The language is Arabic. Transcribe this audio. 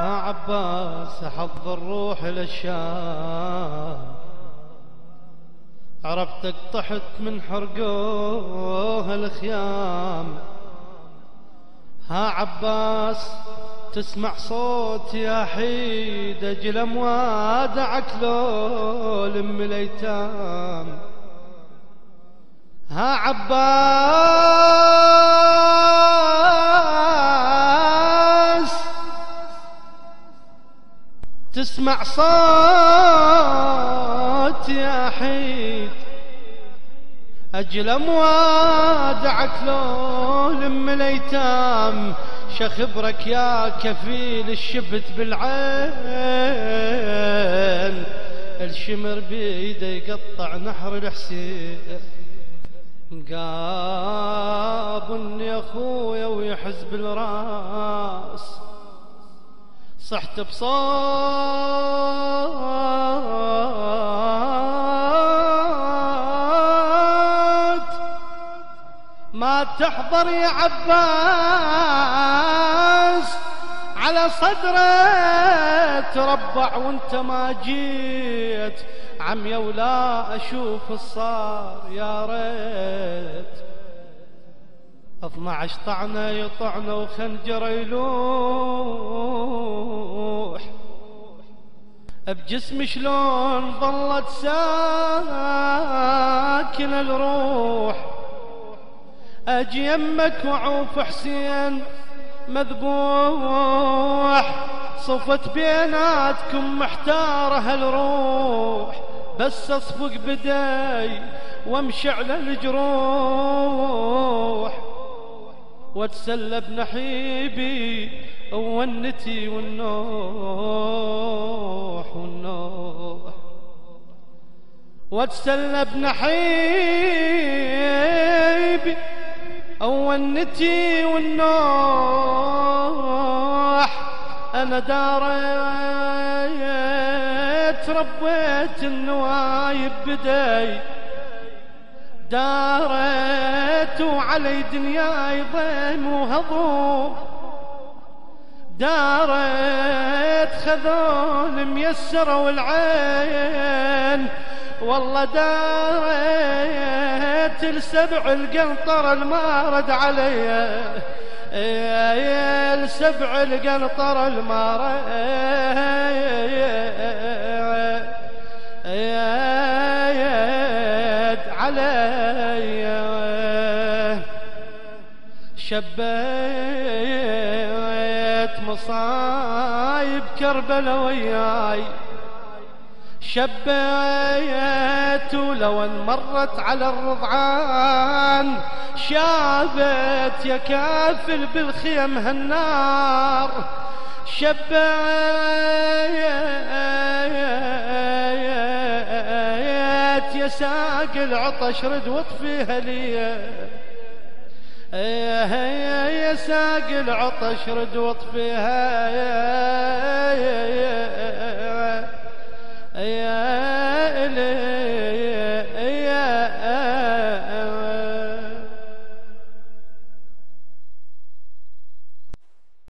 عباس حضر روح للشام، عرفتك طحت من حرقوها الخيام. ها عباس تسمع صوت يا حيد اجل موادعك لو لم الايتام. ها عباس تسمع صوت يا حيد اجل موادعك لو لم الايتام. شخبرك يا كفيل الشبت بالعين، الشمر بيده يقطع نحر الحسين. قابلني يا اخويا ويحز بالراس، صحت بصوت ما تحضر يا عباس، على صدره تربع وانت ما جيت. عمي ولا اشوف الصار يا ريت. 12 طعنه يطعنه وخنجره يلوح بجسمي، شلون ظلت ساكنه الروح. اجي يمك وعوف حسين مذبوح، صفت بيناتكم محتاره الروح. بس اصفق بداي وامشي على الجروح، واتسلى بنحيبي ونتي والنوح والنوح. واتسلى بنحيبي ونتي والنوح. انا داريت ربيت النوايب بداي، دارت وعلي دنياي ضيم وهضوم. دارت خذون ميسرة والعين، والله دارت السبع القنطر المارد علي. السبع القنطر المارد علي. شبيت مصايب كربلا وياي، شبيت ولو ان مرت على الرضعان. شابت يا كافل بالخيم هالنار، شبيت يا ساق العطش رد واطفيها لي. يا ساق العطش رد واطفيها